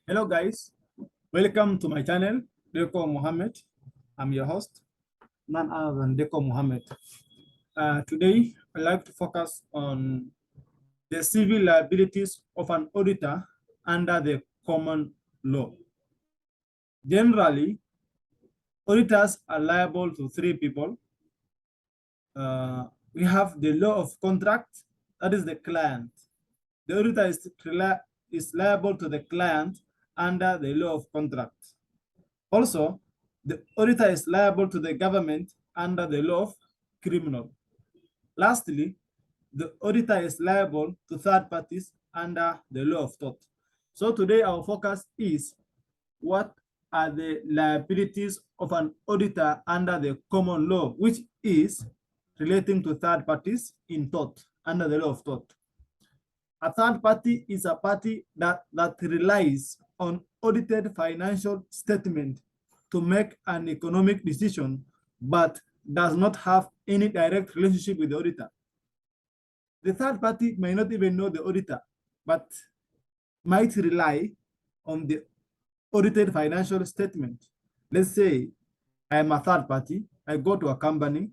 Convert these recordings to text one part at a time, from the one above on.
Hello guys, welcome to my channel, Deko Mohammed. I'm your host, none other than Deko Mohammed. Today, I'd like to focus on the civil liabilities of an auditor under the common law. Generally, auditors are liable to three people. We have the law of contract, that is the client. The auditor is liable to the client under the law of contract. Also, the auditor is liable to the government under the law of criminal. Lastly, the auditor is liable to third parties under the law of tort. So today our focus is what are the liabilities of an auditor under the common law, which is relating to third parties in tort, under the law of tort. A third party is a party that relies on audited financial statement to make an economic decision, but does not have any direct relationship with the auditor. The third party may not even know the auditor, but might rely on the audited financial statement. Let's say I am a third party, I go to a company,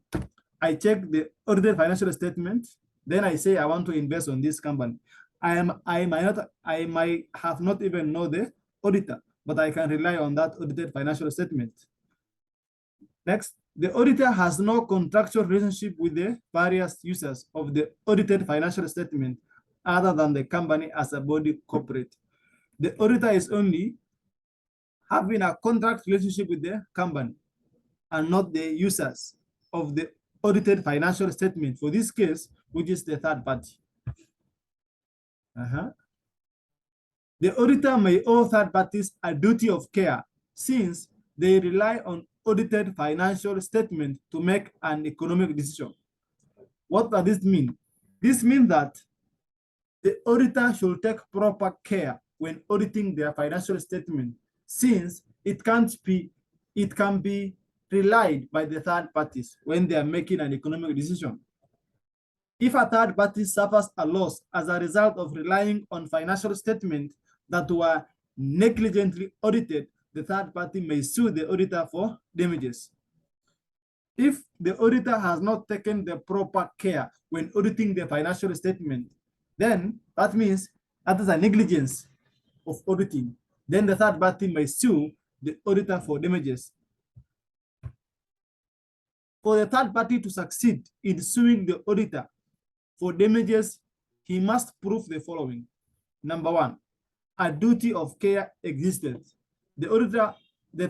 I check the audited financial statement, then I say I want to invest on this company. I might have not even know the auditor, but I can rely on that audited financial statement. Next, the auditor has no contractual relationship with the various users of the audited financial statement other than the company as a body corporate. The auditor is only having a contract relationship with the company and not the users of the audited financial statement, for this case, which is the third party. The auditor may owe third parties a duty of care since they rely on audited financial statement to make an economic decision. What does this mean? This means that the auditor should take proper care when auditing their financial statement, since it can be relied by the third parties when they are making an economic decision. If a third party suffers a loss as a result of relying on financial statements that were negligently audited, the third party may sue the auditor for damages. If the auditor has not taken the proper care when auditing the financial statement, then that means that is a negligence of auditing. Then the third party may sue the auditor for damages. For the third party to succeed in suing the auditor for damages, he must prove the following. Number one, a duty of care existed. The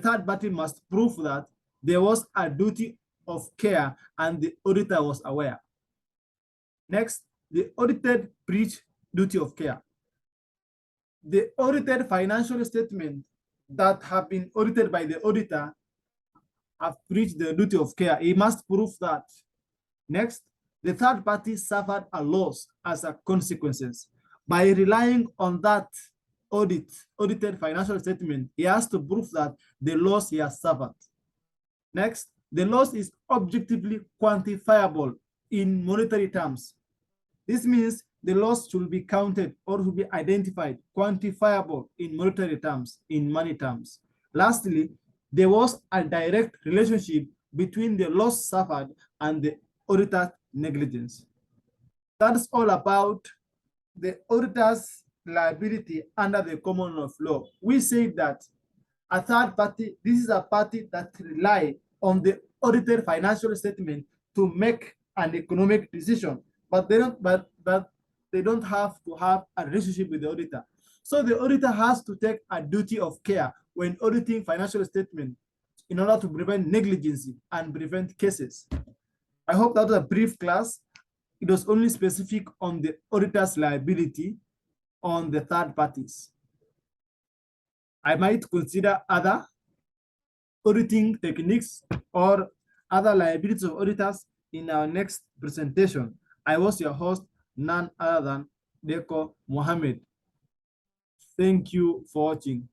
third party must prove that there was a duty of care and the auditor was aware. Next, the audited breach duty of care. The audited financial statement that have been audited by the auditor have breached the duty of care. He must prove that. Next, the third party suffered a loss as a consequences. By relying on that audited financial statement, he has to prove that the loss he has suffered. Next, the loss is objectively quantifiable in monetary terms. This means the loss should be counted or should be identified, quantifiable in monetary terms, in money terms. Lastly, there was a direct relationship between the loss suffered and the auditor's negligence. That's all about the auditor's liability under the common law. We say that a third party, this is a party that rely on the audited financial statement to make an economic decision, but they don't have to have a relationship with the auditor. So the auditor has to take a duty of care when auditing financial statement in order to prevent negligence and prevent cases. I hope that was a brief class. It was only specific on the auditor's liability on the third parties. I might consider other auditing techniques or other liabilities of auditors in our next presentation. I was your host, none other than Deko Mohammed. Thank you for watching.